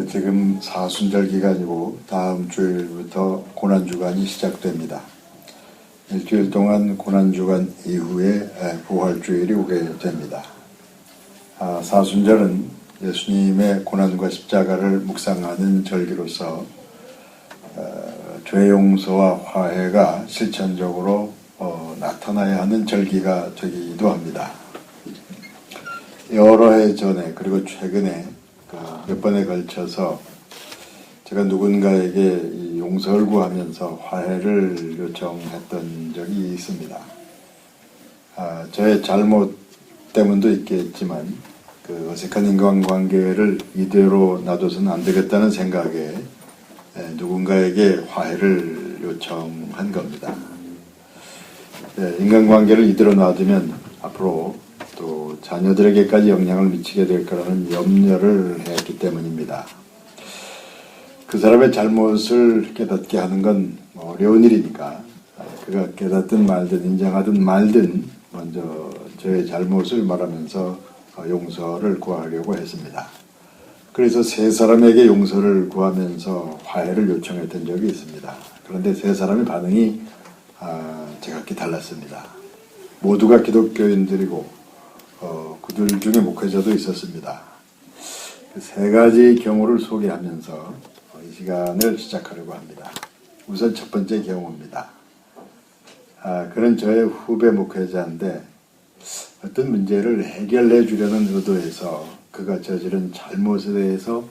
지금 사순절 기간이고 다음 주일부터 고난주간이 시작됩니다. 일주일 동안 고난주간 이후에 부활주일이 오게 됩니다. 사순절은 예수님의 고난과 십자가를 묵상하는 절기로서 죄 용서와 화해가 실천적으로 나타나야 하는 절기가 되기도 합니다. 여러 해 전에 그리고 최근에 몇 번에 걸쳐서 제가 누군가에게 이 용서를 구하면서 화해를 요청했던 적이 있습니다. 저의 잘못 때문도 있겠지만 그 어색한 인간관계를 이대로 놔둬서는 안 되겠다는 생각에 누군가에게 화해를 요청한 겁니다. 인간관계를 이대로 놔두면 앞으로 또 자녀들에게까지 영향을 미치게 될 거라는 염려를 했기 때문입니다. 그 사람의 잘못을 깨닫게 하는 건 어려운 일이니까 그가 깨닫든 말든 인정하든 말든 먼저 저의 잘못을 말하면서 용서를 구하려고 했습니다. 그래서 세 사람에게 용서를 구하면서 화해를 요청했던 적이 있습니다. 그런데 세 사람의 반응이 제각기 달랐습니다. 모두가 기독교인들이고 그들 중에 목회자도 있었습니다. 그 세 가지 경우를 소개하면서 이 시간을 시작하려고 합니다. 우선 첫 번째 경우입니다. 그는 저의 후배 목회자인데 어떤 문제를 해결해 주려는 의도에서 그가 저지른 잘못에 대해서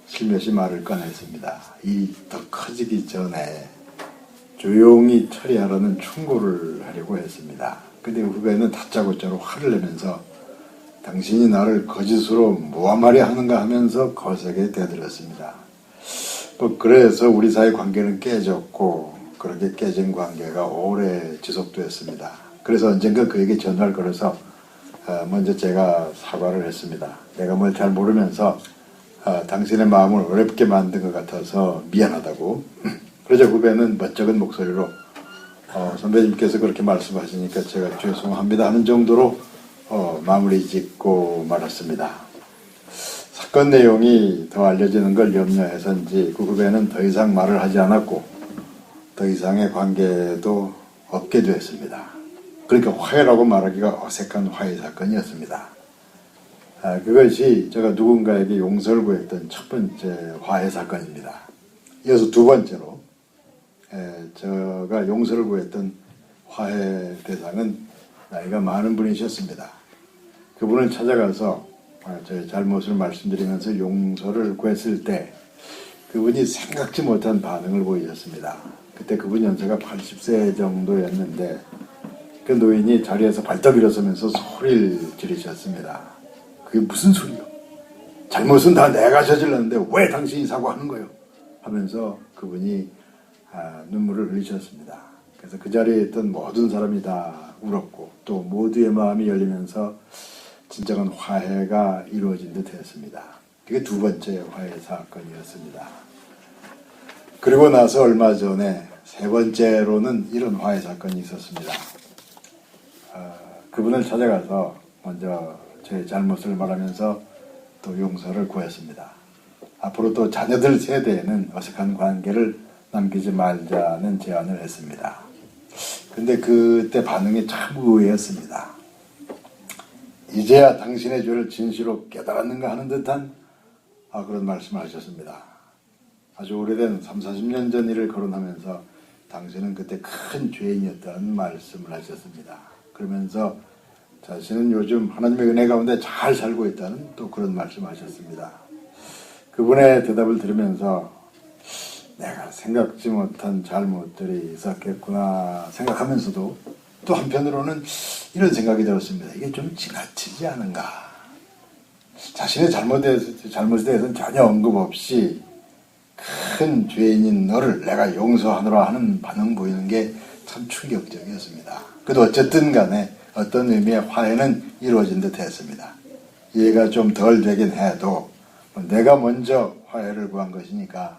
슬며시 말을 꺼냈습니다. 일이 더 커지기 전에 조용히 처리하라는 충고를 하려고 했습니다. 근데 후배는 다짜고짜로 화를 내면서 당신이 나를 거짓으로 모함하려 하는가 하면서 거세게 대들었습니다. 그래서 우리 사이 관계는 깨졌고 그렇게 깨진 관계가 오래 지속되었습니다. 그래서 언젠가 그에게 전화를 걸어서 먼저 제가 사과를 했습니다. 내가 뭘 잘 모르면서 당신의 마음을 어렵게 만든 것 같아서 미안하다고. 그러자 후배는 멋쩍은 목소리로 선배님께서 그렇게 말씀하시니까 제가 죄송합니다 하는 정도로 마무리 짓고 말았습니다. 사건 내용이 더 알려지는 걸 염려해서인지 그 후배는 더 이상 말을 하지 않았고 더 이상의 관계도 없게 되었습니다. 그러니까 화해라고 말하기가 어색한 화해 사건이었습니다. 그것이 제가 누군가에게 용서를 구했던 첫 번째 화해 사건입니다. 이어서 두 번째로 제가 용서를 구했던 화해 대상은 나이가 많은 분이셨습니다. 그분을 찾아가서 저의 잘못을 말씀드리면서 용서를 구했을 때 그분이 생각지 못한 반응을 보이셨습니다. 그때 그분 연세가 80세 정도였는데 그 노인이 자리에서 발떡 일어서면서 소리를 지르셨습니다. 그게 무슨 소리요? 잘못은 다 내가 저질렀는데 왜 당신이 사과하는 거요? 하면서 그분이 눈물을 흘리셨습니다. 그래서 그 자리에 있던 모든 사람이 다 울었고 또 모두의 마음이 열리면서 진정한 화해가 이루어진 듯 했습니다. 그게 두 번째 화해 사건이었습니다. 그리고 나서 얼마 전에 세 번째로는 이런 화해 사건이 있었습니다. 그분을 찾아가서 먼저 제 잘못을 말하면서 또 용서를 구했습니다. 앞으로 또 자녀들 세대에는 어색한 관계를 남기지 말자는 제안을 했습니다. 근데 그때 반응이 참 의외였습니다. 이제야 당신의 죄를 진실로 깨달았는가 하는 듯한 그런 말씀을 하셨습니다. 아주 오래된 30-40년 전 일을 거론하면서 당신은 그때 큰 죄인이었다는 말씀을 하셨습니다. 그러면서 자신은 요즘 하나님의 은혜 가운데 잘 살고 있다는 또 그런 말씀을 하셨습니다. 그분의 대답을 들으면서 내가 생각지 못한 잘못들이 있었겠구나 생각하면서도 또 한편으로는 이런 생각이 들었습니다. 이게 좀 지나치지 않은가. 자신의 잘못에 대해서는 전혀 언급 없이 큰 죄인인 너를 내가 용서하노라 하는 반응 보이는 게 참 충격적이었습니다. 그래도 어쨌든 간에 어떤 의미의 화해는 이루어진 듯 했습니다. 이해가 좀 덜 되긴 해도 내가 먼저 화해를 구한 것이니까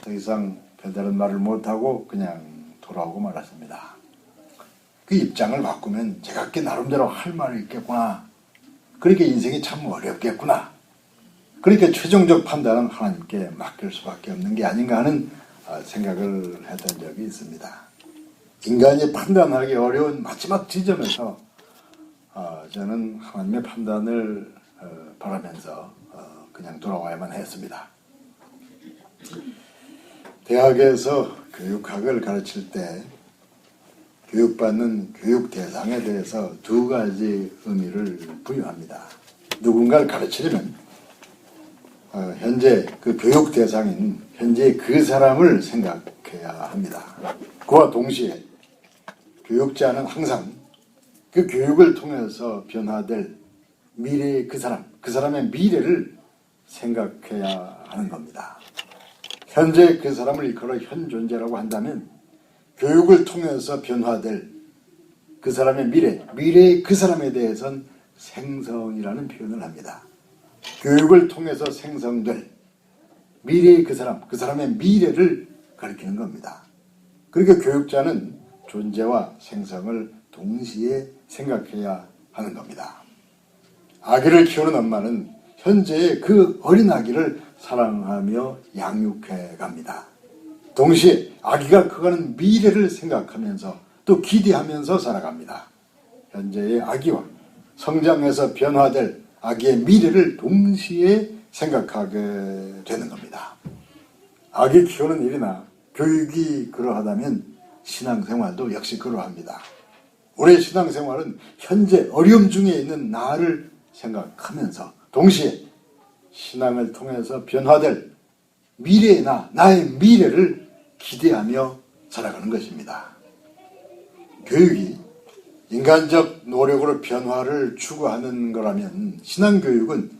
더 이상 별다른 말을 못하고 그냥 돌아오고 말았습니다. 그 입장을 바꾸면 제각기 나름대로 할 말이 있겠구나. 그렇게 인생이 참 어렵겠구나. 그러니까 최종적 판단은 하나님께 맡길 수밖에 없는 게 아닌가 하는 생각을 했던 적이 있습니다. 인간이 판단하기 어려운 마지막 지점에서 저는 하나님의 판단을 바라면서 그냥 돌아와야만 했습니다. 대학에서 교육학을 가르칠 때 교육받는 교육 대상에 대해서 두 가지 의미를 부여합니다. 누군가를 가르치려면 현재 그 교육 대상인 현재 그 사람을 생각해야 합니다. 그와 동시에 교육자는 항상 그 교육을 통해서 변화될 미래의 그 사람의 미래를 생각해야 하는 겁니다. 현재 그 사람을 일컬어 현 존재라고 한다면 교육을 통해서 변화될 그 사람의 미래의 그 사람에 대해서는 생성이라는 표현을 합니다. 교육을 통해서 생성될 미래의 그 사람의 미래를 가리키는 겁니다. 그러니까 교육자는 존재와 생성을 동시에 생각해야 하는 겁니다. 아기를 키우는 엄마는 현재의 그 어린 아기를 사랑하며 양육해 갑니다. 동시에 아기가 커가는 미래를 생각하면서 또 기대하면서 살아갑니다. 현재의 아기와 성장해서 변화될 아기의 미래를 동시에 생각하게 되는 겁니다. 아기 키우는 일이나 교육이 그러하다면 신앙생활도 역시 그러합니다. 우리의 신앙생활은 현재 어려움 중에 있는 나를 생각하면서 동시에 신앙을 통해서 변화될 미래의 나의 미래를 기대하며 살아가는 것입니다. 교육이 인간적 노력으로 변화를 추구하는 거라면 신앙교육은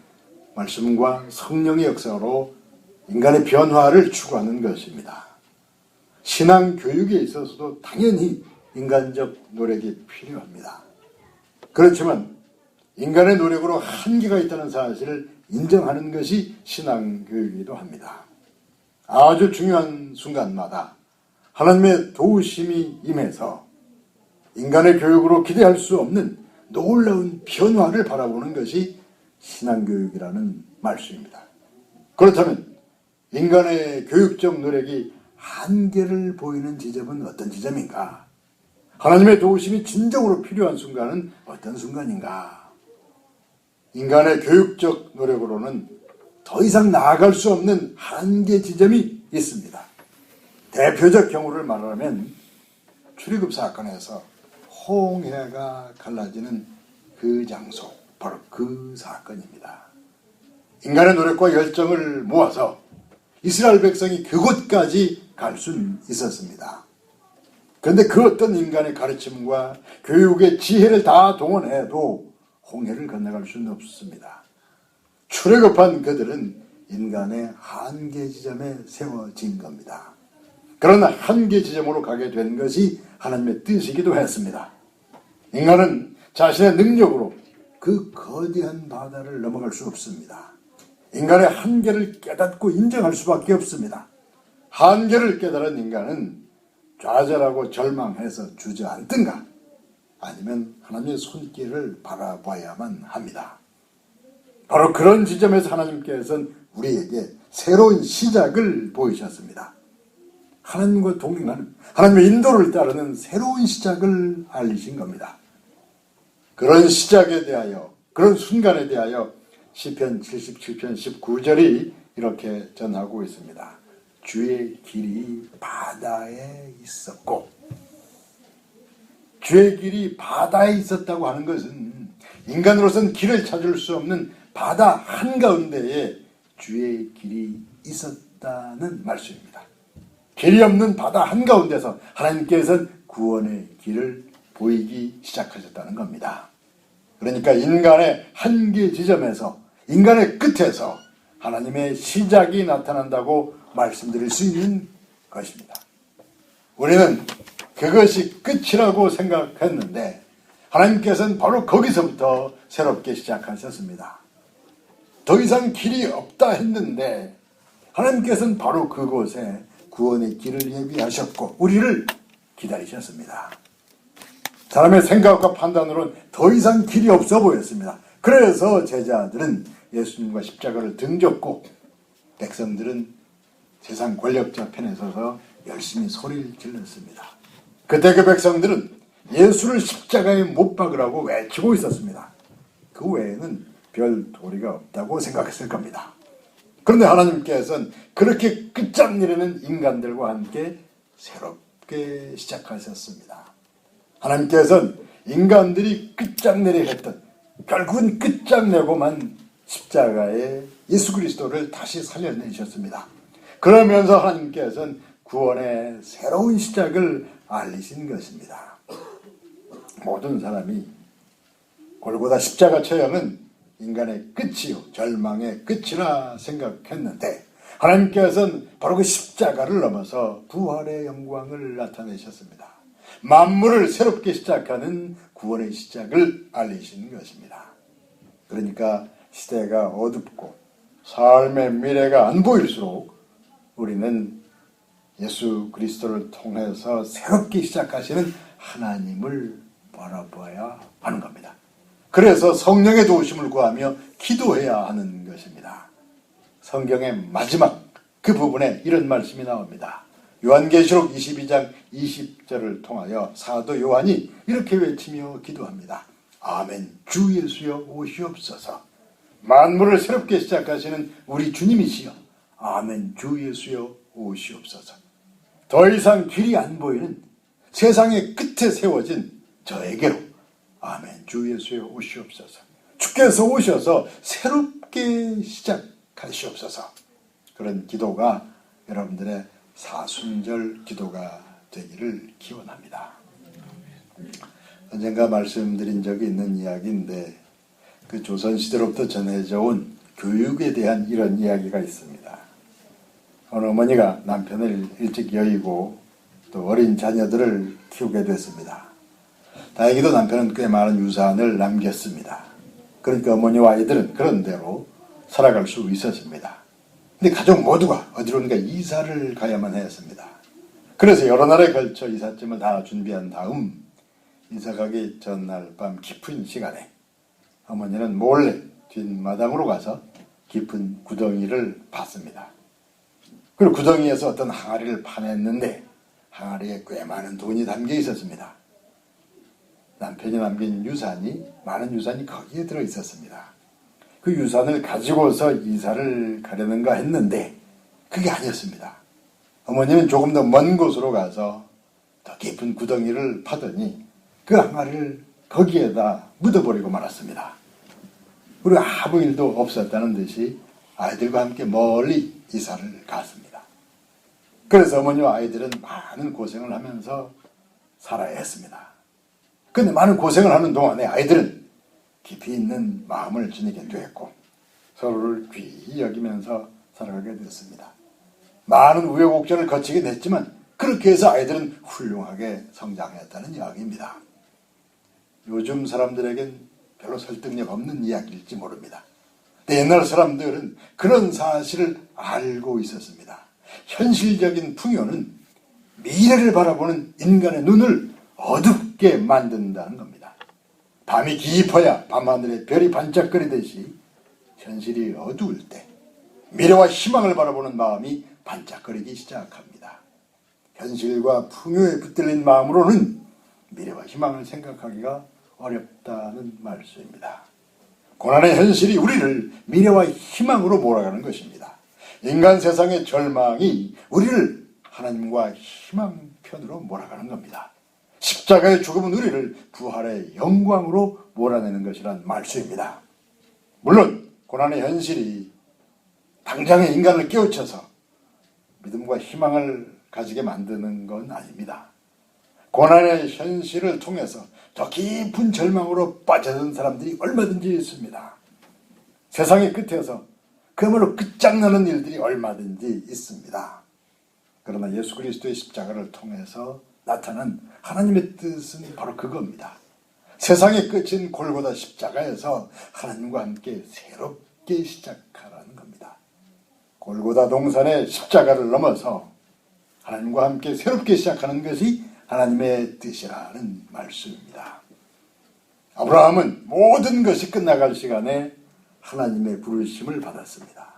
말씀과 성령의 역사로 인간의 변화를 추구하는 것입니다. 신앙교육에 있어서도 당연히 인간적 노력이 필요합니다. 그렇지만 인간의 노력으로 한계가 있다는 사실을 인정하는 것이 신앙교육이기도 합니다. 아주 중요한 순간마다 하나님의 도우심이 임해서 인간의 교육으로 기대할 수 없는 놀라운 변화를 바라보는 것이 신앙교육이라는 말씀입니다. 그렇다면 인간의 교육적 노력이 한계를 보이는 지점은 어떤 지점인가? 하나님의 도우심이 진정으로 필요한 순간은 어떤 순간인가? 인간의 교육적 노력으로는 더 이상 나아갈 수 없는 한계 지점이 있습니다. 대표적 경우를 말하면 출애굽 사건에서 홍해가 갈라지는 그 장소, 바로 그 사건입니다. 인간의 노력과 열정을 모아서 이스라엘 백성이 그곳까지 갈 수는 있었습니다. 그런데 그 어떤 인간의 가르침과 교육의 지혜를 다 동원해도 홍해를 건너갈 수는 없습니다. 출애굽한 그들은 인간의 한계 지점에 세워진 겁니다. 그러나 한계 지점으로 가게 된 것이 하나님의 뜻이기도 했습니다. 인간은 자신의 능력으로 그 거대한 바다를 넘어갈 수 없습니다. 인간의 한계를 깨닫고 인정할 수밖에 없습니다. 한계를 깨달은 인간은 좌절하고 절망해서 주저앉든가 아니면 하나님의 손길을 바라봐야만 합니다. 바로 그런 지점에서 하나님께서는 우리에게 새로운 시작을 보이셨습니다. 하나님과 동행하는, 하나님의 인도를 따르는 새로운 시작을 알리신 겁니다. 그런 시작에 대하여, 그런 순간에 대하여 시편 77편 19절이 이렇게 전하고 있습니다. 주의 길이 바다에 있었고, 주의 길이 바다에 있었다고 하는 것은 인간으로서는 길을 찾을 수 없는 바다 한가운데에 주의 길이 있었다는 말씀입니다. 길이 없는 바다 한가운데서 하나님께서는 구원의 길을 보이기 시작하셨다는 겁니다. 그러니까 인간의 한계 지점에서, 인간의 끝에서 하나님의 시작이 나타난다고 말씀드릴 수 있는 것입니다. 우리는 그것이 끝이라고 생각했는데 하나님께서는 바로 거기서부터 새롭게 시작하셨습니다. 더 이상 길이 없다 했는데 하나님께서는 바로 그곳에 구원의 길을 예비하셨고 우리를 기다리셨습니다. 사람의 생각과 판단으로는 더 이상 길이 없어 보였습니다. 그래서 제자들은 예수님과 십자가를 등졌고 백성들은 세상 권력자 편에 서서 열심히 소리를 질렀습니다. 그때 그 백성들은 예수를 십자가에 못 박으라고 외치고 있었습니다. 그 외에는 별 도리가 없다고 생각했을 겁니다. 그런데 하나님께서는 그렇게 끝장내리는 인간들과 함께 새롭게 시작하셨습니다. 하나님께서는 인간들이 끝장내려 했던, 결국은 끝장내고만 십자가에 예수 그리스도를 다시 살려내셨습니다. 그러면서 하나님께서는 구원의 새로운 시작을 알리신 것입니다. 모든 사람이 골고다 십자가 처형은 인간의 끝이요 절망의 끝이라 생각했는데 하나님께서는 바로 그 십자가를 넘어서 부활의 영광을 나타내셨습니다. 만물을 새롭게 시작하는 구원의 시작을 알리신 것입니다. 그러니까 시대가 어둡고 삶의 미래가 안 보일수록 우리는 예수 그리스도를 통해서 새롭게 시작하시는 하나님을 바라봐야 하는 겁니다. 그래서 성령의 도우심을 구하며 기도해야 하는 것입니다. 성경의 마지막 그 부분에 이런 말씀이 나옵니다. 요한계시록 22장 20절을 통하여 사도 요한이 이렇게 외치며 기도합니다. 아멘. 주 예수여 오시옵소서. 만물을 새롭게 시작하시는 우리 주님이시여. 아멘. 주 예수여 오시옵소서. 더 이상 길이 안 보이는 세상의 끝에 세워진 저에게로 아멘. 주 예수여 오시옵소서. 주께서 오셔서 새롭게 시작하시옵소서. 그런 기도가 여러분들의 사순절 기도가 되기를 기원합니다. 언젠가 말씀드린 적이 있는 이야기인데 그 조선시대로부터 전해져 온 교육에 대한 이런 이야기가 있습니다. 어느 어머니가 남편을 일찍 여의고 또 어린 자녀들을 키우게 됐습니다. 다행히도 남편은 꽤 많은 유산을 남겼습니다. 그러니까 어머니와 아이들은 그런 대로 살아갈 수 있었습니다. 근데 가족 모두가 어디론가 이사를 가야만 했습니다. 그래서 여러 날에 걸쳐 이삿짐을 다 준비한 다음 이사 가기 전날 밤 깊은 시간에 어머니는 몰래 뒷마당으로 가서 깊은 구덩이를 봤습니다. 그리고 구덩이에서 어떤 항아리를 파냈는데 항아리에 꽤 많은 돈이 담겨 있었습니다. 남편이 남긴 유산이, 많은 유산이 거기에 들어 있었습니다. 그 유산을 가지고서 이사를 가려는가 했는데 그게 아니었습니다. 어머니는 조금 더 먼 곳으로 가서 더 깊은 구덩이를 파더니 그 항아리를 거기에다 묻어버리고 말았습니다. 그리고 아무 일도 없었다는 듯이 아이들과 함께 멀리 이사를 갔습니다. 그래서 어머니와 아이들은 많은 고생을 하면서 살아야 했습니다. 그런데 많은 고생을 하는 동안에 아이들은 깊이 있는 마음을 지니게 되었고 서로를 귀히 여기면서 살아가게 되었습니다. 많은 우여곡절을 거치게 됐지만 그렇게 해서 아이들은 훌륭하게 성장했다는 이야기입니다. 요즘 사람들에겐 별로 설득력 없는 이야기일지 모릅니다. 근데 옛날 사람들은 그런 사실을 알고 있었습니다. 현실적인 풍요는 미래를 바라보는 인간의 눈을 어둡게 만든다는 겁니다. 밤이 깊어야 밤하늘에 별이 반짝거리듯이 현실이 어두울 때 미래와 희망을 바라보는 마음이 반짝거리기 시작합니다. 현실과 풍요에 붙들린 마음으로는 미래와 희망을 생각하기가 어렵다는 말씀입니다. 고난의 현실이 우리를 미래와 희망으로 몰아가는 것입니다. 인간 세상의 절망이 우리를 하나님과 희망편으로 몰아가는 겁니다. 십자가의 죽음은 우리를 부활의 영광으로 몰아내는 것이란 말씀입니다. 물론 고난의 현실이 당장의 인간을 깨우쳐서 믿음과 희망을 가지게 만드는 건 아닙니다. 고난의 현실을 통해서 더 깊은 절망으로 빠져든 사람들이 얼마든지 있습니다. 세상의 끝에서 그야말로 끝장나는 일들이 얼마든지 있습니다. 그러나 예수 그리스도의 십자가를 통해서 나타난 하나님의 뜻은 바로 그겁니다. 세상의 끝인 골고다 십자가에서 하나님과 함께 새롭게 시작하라는 겁니다. 골고다 동산의 십자가를 넘어서 하나님과 함께 새롭게 시작하는 것이 하나님의 뜻이라는 말씀입니다. 아브라함은 모든 것이 끝나갈 시간에 하나님의 부르심을 받았습니다.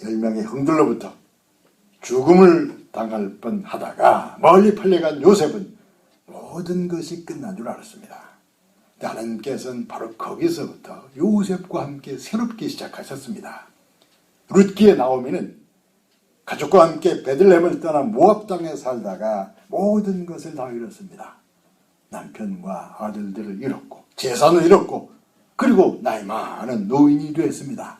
10명의 형들로부터 죽음을 당할 뻔하다가 멀리 팔려간 요셉은 모든 것이 끝난 줄 알았습니다. 하나님께서는 바로 거기서부터 요셉과 함께 새롭게 시작하셨습니다. 룻기의 나오미는 가족과 함께 베들레헴을 떠나 모압 땅에 살다가 모든 것을 다 잃었습니다. 남편과 아들들을 잃었고 재산을 잃었고 그리고 나이 많은 노인이 되었습니다.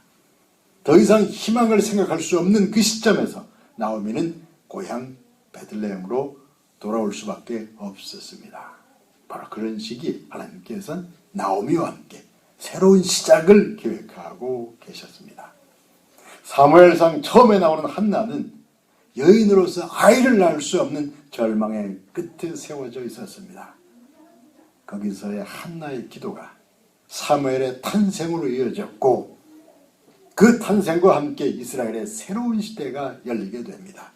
더 이상 희망을 생각할 수 없는 그 시점에서 나오미는 고향 베들레헴으로 돌아올 수밖에 없었습니다. 바로 그런 시기에 하나님께서는 나오미와 함께 새로운 시작을 계획하고 계셨습니다. 사무엘상 처음에 나오는 한나는 여인으로서 아이를 낳을 수 없는 절망의 끝에 세워져 있었습니다. 거기서의 한나의 기도가 사무엘의 탄생으로 이어졌고 그 탄생과 함께 이스라엘의 새로운 시대가 열리게 됩니다.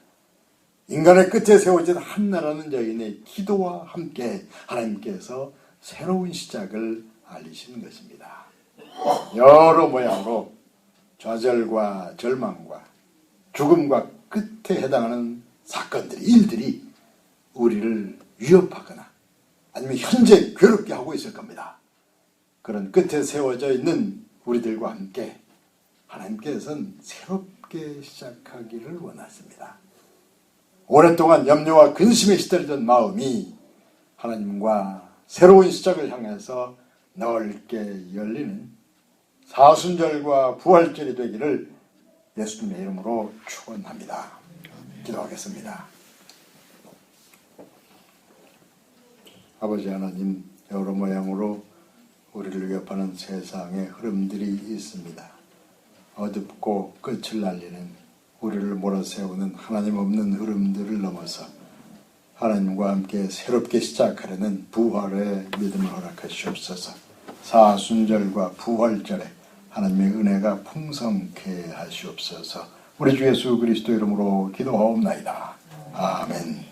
인간의 끝에 세워진 한나라는 여인의 기도와 함께 하나님께서 새로운 시작을 알리시는 것입니다. 여러 모양으로 좌절과 절망과 죽음과 끝에 해당하는 사건들이, 일들이 우리를 위협하거나 아니면 현재 괴롭게 하고 있을 겁니다. 그런 끝에 세워져 있는 우리들과 함께 하나님께서는 새롭게 시작하기를 원하십니다. 오랫동안 염려와 근심에 시달리던 마음이 하나님과 새로운 시작을 향해서 넓게 열리는 사순절과 부활절이 되기를 예수님의 이름으로 축원합니다. 기도하겠습니다. 아버지 하나님, 여러 모양으로 우리를 위협하는 세상의 흐름들이 있습니다. 어둡고 끝을 날리는, 우리를 몰아세우는 하나님 없는 흐름들을 넘어서 하나님과 함께 새롭게 시작하려는 부활의 믿음을 허락하시옵소서. 사순절과 부활절에 하나님의 은혜가 풍성케 하시옵소서. 우리 주 예수 그리스도 이름으로 기도하옵나이다. 아멘.